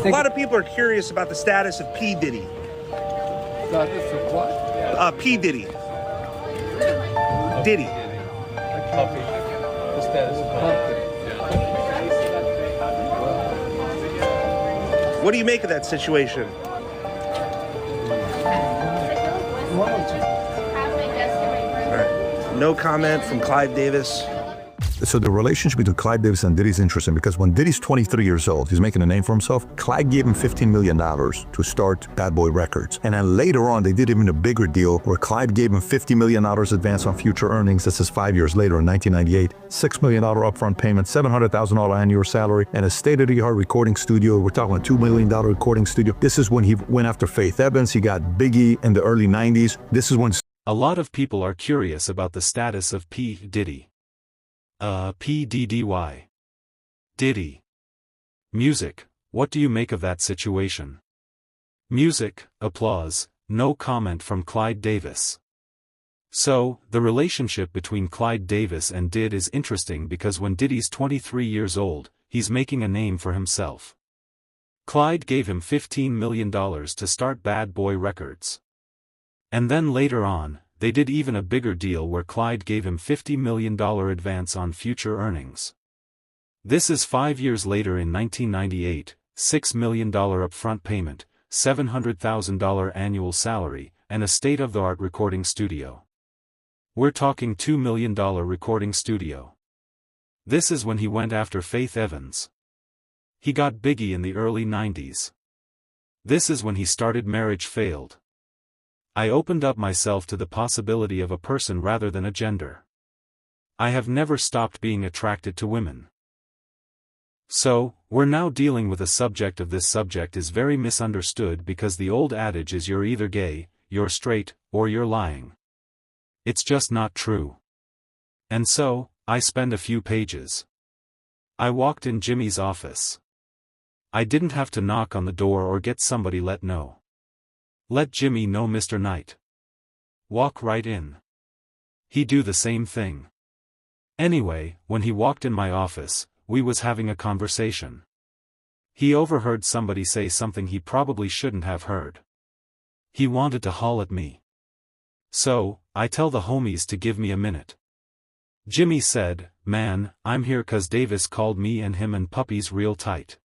A lot of people are curious about the status of P. Diddy. Status of what? P. Diddy. Diddy. Puppy. The status of puppy. What do you make of that situation? Well, All right. No comment from Clive Davis. So the relationship between Clive Davis and Diddy is interesting because when Diddy's 23 years old, he's making a name for himself. Clive gave him $15 million to start Bad Boy Records. And then later on, they did even a bigger deal where Clive gave him $50 million advance on future earnings. This is 5 years later in 1998. $6 million upfront payment, $700,000 annual salary, and a state-of-the-art recording studio. We're talking $2 million recording studio. This is when he went after Faith Evans. He got Biggie in the early 90s. This is when... A lot of people are curious about the status of P. Diddy. P-D-D-Y. Diddy. Music, what do you make of that situation? Music, applause, no comment from Clive Davis. So, the relationship between Clive Davis and Did is interesting because when Diddy's 23 years old, he's making a name for himself. Clyde gave him $15 million to start Bad Boy Records. And then later on, they did even a bigger deal where Clyde gave him $50 million advance on future earnings. This is 5 years later in 1998, $6 million upfront payment, $700,000 annual salary, and a state-of-the-art recording studio. We're talking $2 million recording studio. This is when he went after Faith Evans. He got Biggie in the early 90s. This is when he started Marriage Failed. I opened up myself to the possibility of a person rather than a gender. I have never stopped being attracted to women. So, we're now dealing with a subject of this subject is very misunderstood because the old adage is you're either gay, you're straight, or you're lying. It's just not true. And so, I spend a few pages. I walked in Jimmy's office. I didn't have to knock on the door or get somebody let know. Let Jimmy know Mr. Knight. Walk right in. He do the same thing. Anyway, when he walked in my office, we was having a conversation. He overheard somebody say something he probably shouldn't have heard. He wanted to haul at me. So, I tell the homies to give me a minute. Jimmy said, "Man, I'm here 'cause Davis called me and him and puppies real tight.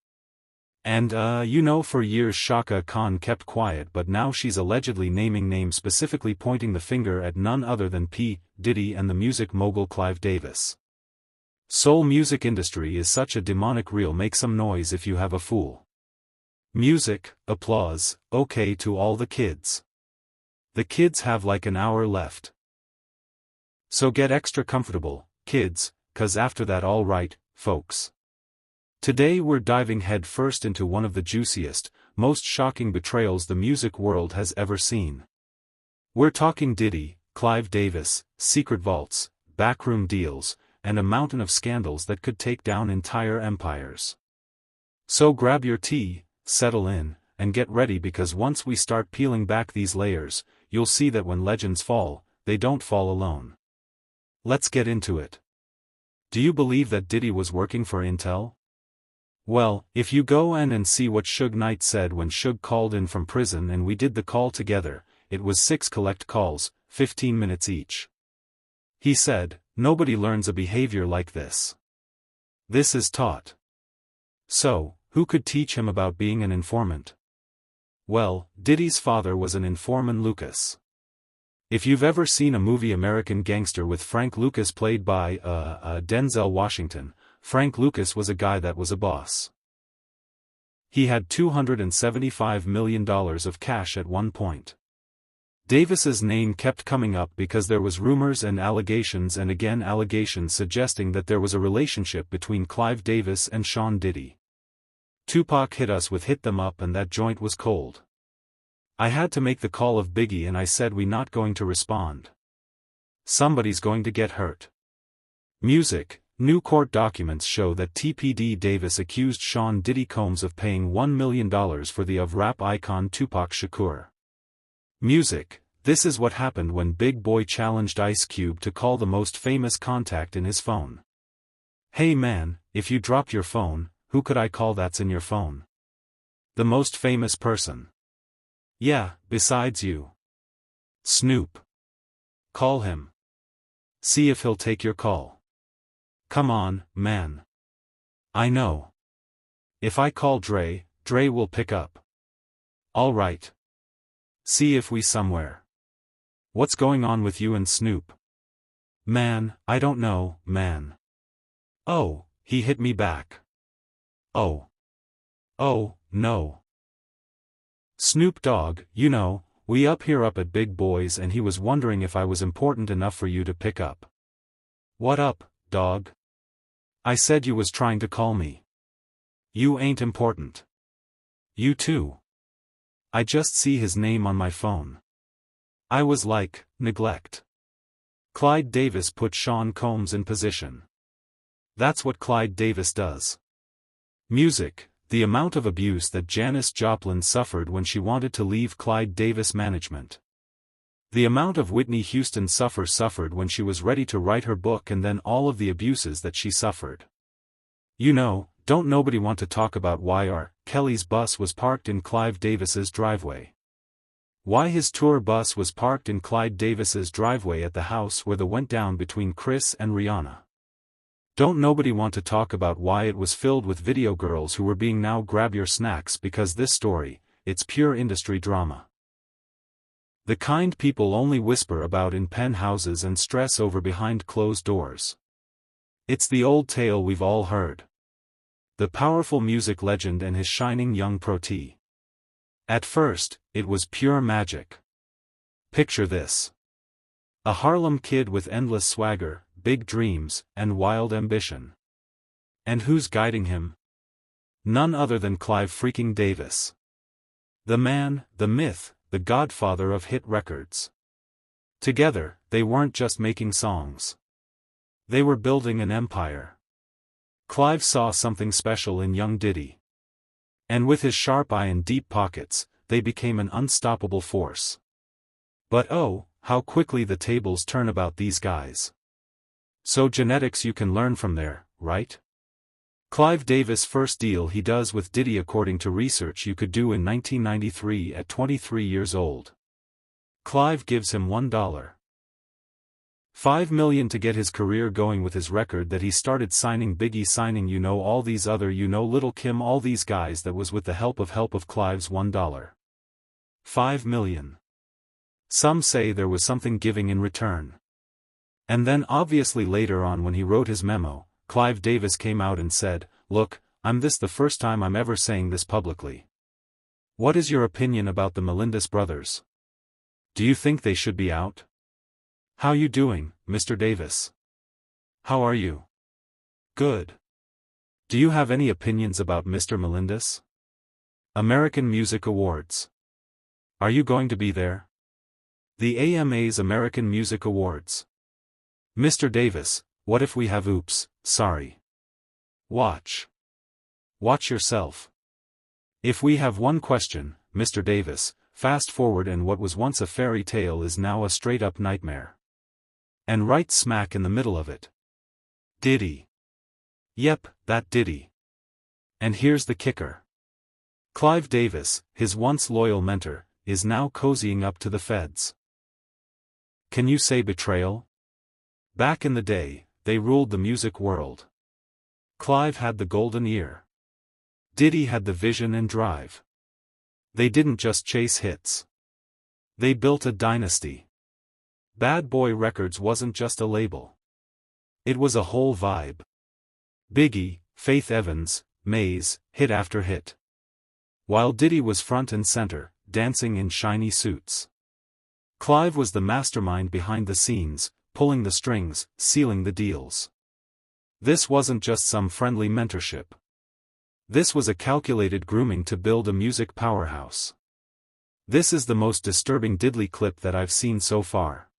And for years Shaka Khan kept quiet but now she's allegedly naming names specifically pointing the finger at none other than P. Diddy and the music mogul Clive Davis. Soul music industry is such a demonic reel make some noise if you have a fool. Music, applause, okay to all the kids. The kids have like an hour left. So get extra comfortable, kids, 'cause after that all right, folks. Today we're diving head first into one of the juiciest, most shocking betrayals the music world has ever seen. We're talking Diddy, Clive Davis, secret vaults, backroom deals, and a mountain of scandals that could take down entire empires. So grab your tea, settle in, and get ready because once we start peeling back these layers, you'll see that when legends fall, they don't fall alone. Let's get into it. Do you believe that Diddy was working for Intel? Well, if you go and see what Suge Knight said when Suge called in from prison and we did the call together, it was 6 collect calls, 15 minutes each. He said, nobody learns a behavior like this. This is taught. So, who could teach him about being an informant? Well, Diddy's father was an informant Lucas. If you've ever seen a movie American Gangster with Frank Lucas played by Denzel Washington, Frank Lucas was a guy that was a boss. He had $275 million of cash at one point. Davis's name kept coming up because there was rumors and allegations and again allegations suggesting that there was a relationship between Clive Davis and Sean Diddy. Tupac hit us with Hit Them Up and that joint was cold. I had to make the call of Biggie and I said we not going to respond. Somebody's going to get hurt. Music. New court documents show that TPD Davis accused Sean Diddy Combs of paying $1 million for the of rap icon Tupac Shakur. Music. This is what happened when Big Boy challenged Ice Cube to call the most famous contact in his phone. Hey man, if you dropped your phone, who could I call that's in your phone? The most famous person. Yeah, besides you. Snoop. Call him. See if he'll take your call. Come on, man. I know. If I call Dre will pick up. All right. See if we somewhere. What's going on with you and Snoop? Man, I don't know, man. Oh, he hit me back. Oh. Oh, no. Snoop Dogg, you know, we up here up at Big Boys and he was wondering if I was important enough for you to pick up. What up, dog? I said you was trying to call me. You ain't important. You too. I just see his name on my phone. I was like, neglect. Clyde Davis put Sean Combs in position. That's what Clyde Davis does. Music, the amount of abuse that Janis Joplin suffered when she wanted to leave Clyde Davis management. The amount of Whitney Houston suffered when she was ready to write her book, and then all of the abuses that she suffered. You know, don't nobody want to talk about why R. Kelly's bus was parked in Clive Davis's driveway. Why his tour bus was parked in Clyde Davis's driveway at the house where the went down between Chris and Rihanna. Don't nobody want to talk about why it was filled with video girls who were being now grab your snacks, because this story, it's pure industry drama. The kind people only whisper about in penthouses and stress over behind closed doors. It's the old tale we've all heard. The powerful music legend and his shining young protege. At first, it was pure magic. Picture this. A Harlem kid with endless swagger, big dreams, and wild ambition. And who's guiding him? None other than Clive freaking Davis. The man, the myth, the godfather of hit records. Together, they weren't just making songs. They were building an empire. Clive saw something special in young Diddy. And with his sharp eye and deep pockets, they became an unstoppable force. But oh, how quickly the tables turn about these guys. So genetics you can learn from there, right? Clive Davis' first deal he does with Diddy, according to research you could do in 1993 at 23 years old. Clive gives him $1.5 million to get his career going with his record that he started signing Biggie, signing all these other Lil' Kim, all these guys, that was with the help of Clive's $1.5 million. Some say there was something giving in return. And then obviously later on, when he wrote his memo, Clive Davis came out and said, "Look, the first time I'm ever saying this publicly. What is your opinion about the Melendez brothers? Do you think they should be out? How you doing, Mr. Davis? How are you? Good. Do you have any opinions about Mr. Melendez? American Music Awards. Are you going to be there? The AMA's American Music Awards. Mr. Davis, what if we have oops, sorry. Watch. Watch yourself. If we have one question, Mr. Davis, fast forward and what was once a fairy tale is now a straight-up nightmare. And right smack in the middle of it. Diddy. Yep, that Diddy. And here's the kicker. Clive Davis, his once loyal mentor, is now cozying up to the feds. Can you say betrayal? Back in the day, they ruled the music world. Clive had the golden ear. Diddy had the vision and drive. They didn't just chase hits. They built a dynasty. Bad Boy Records wasn't just a label. It was a whole vibe. Biggie, Faith Evans, Maze, hit after hit. While Diddy was front and center, dancing in shiny suits. Clive was the mastermind behind the scenes, pulling the strings, sealing the deals. This wasn't just some friendly mentorship. This was a calculated grooming to build a music powerhouse. This is the most disturbing Diddy clip that I've seen so far.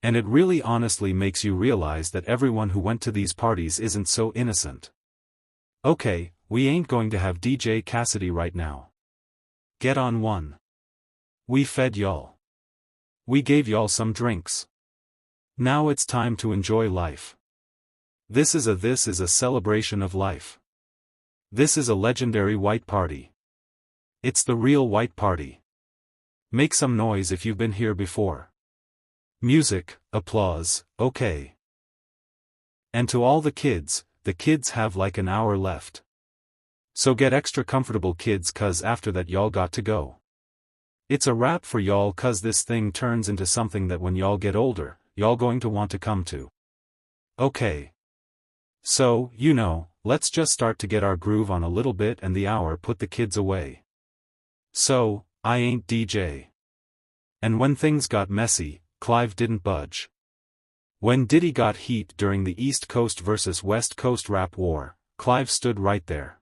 And it really honestly makes you realize that everyone who went to these parties isn't so innocent. Okay, we ain't going to have DJ Cassidy right now. Get on one. We fed y'all. We gave y'all some drinks. Now it's time to enjoy life. This is a celebration of life. This is a legendary white party. It's the real white party. Make some noise if you've been here before. Music, applause, okay. And to all the kids have like an hour left. So get extra comfortable kids, cause after that y'all got to go. It's a wrap for y'all, cause this thing turns into something that when y'all get older, y'all going to want to come to. Okay. So, let's just start to get our groove on a little bit, and the hour put the kids away. So, I ain't DJ. And when things got messy, Clive didn't budge. When Diddy got heat during the East Coast versus West Coast rap war, Clive stood right there.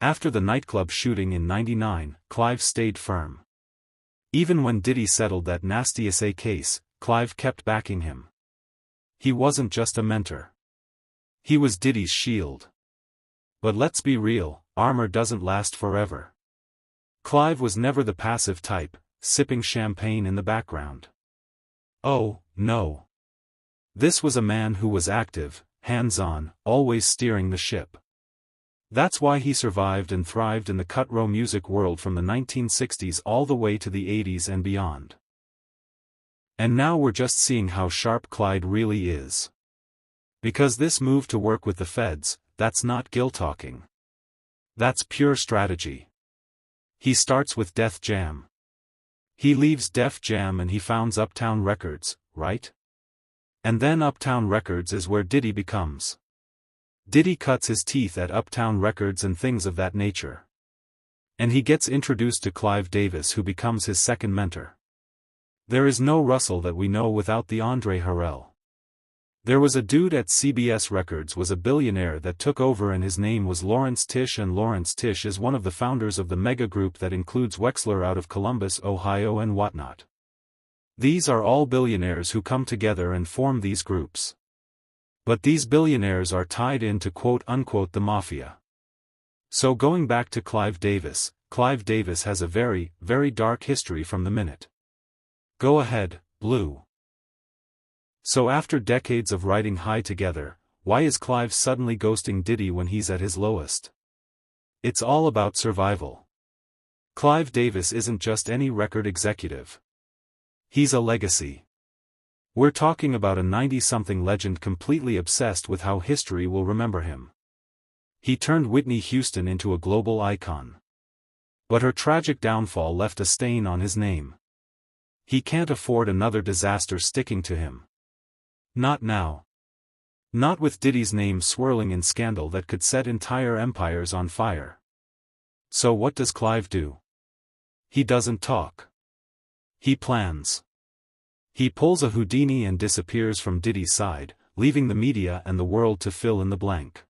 After the nightclub shooting in '99, Clive stayed firm. Even when Diddy settled that nasty SA case, Clive kept backing him. He wasn't just a mentor. He was Diddy's shield. But let's be real, armor doesn't last forever. Clive was never the passive type, sipping champagne in the background. Oh, no. This was a man who was active, hands-on, always steering the ship. That's why he survived and thrived in the cut-row music world from the 1960s all the way to the 80s and beyond. And now we're just seeing how sharp Clyde really is. Because this move to work with the feds, that's not guilt-talking. That's pure strategy. He starts with Def Jam. He leaves Def Jam and he founds Uptown Records, right? And then Uptown Records is where Diddy becomes. Diddy cuts his teeth at Uptown Records and things of that nature. And he gets introduced to Clive Davis, who becomes his second mentor. There is no Russell that we know without the Andre Harrell. There was a dude at CBS Records was a billionaire that took over, and his name was Lawrence Tish, and Lawrence Tish is one of the founders of the mega group that includes Wexler out of Columbus, Ohio and whatnot. These are all billionaires who come together and form these groups. But these billionaires are tied into quote-unquote the mafia. So going back to Clive Davis has a very, very dark history from the minute. Go ahead, Blue. So after decades of riding high together, why is Clive suddenly ghosting Diddy when he's at his lowest? It's all about survival. Clive Davis isn't just any record executive. He's a legacy. We're talking about a 90-something legend completely obsessed with how history will remember him. He turned Whitney Houston into a global icon. But her tragic downfall left a stain on his name. He can't afford another disaster sticking to him. Not now. Not with Diddy's name swirling in scandal that could set entire empires on fire. So what does Clive do? He doesn't talk. He plans. He pulls a Houdini and disappears from Diddy's side, leaving the media and the world to fill in the blank.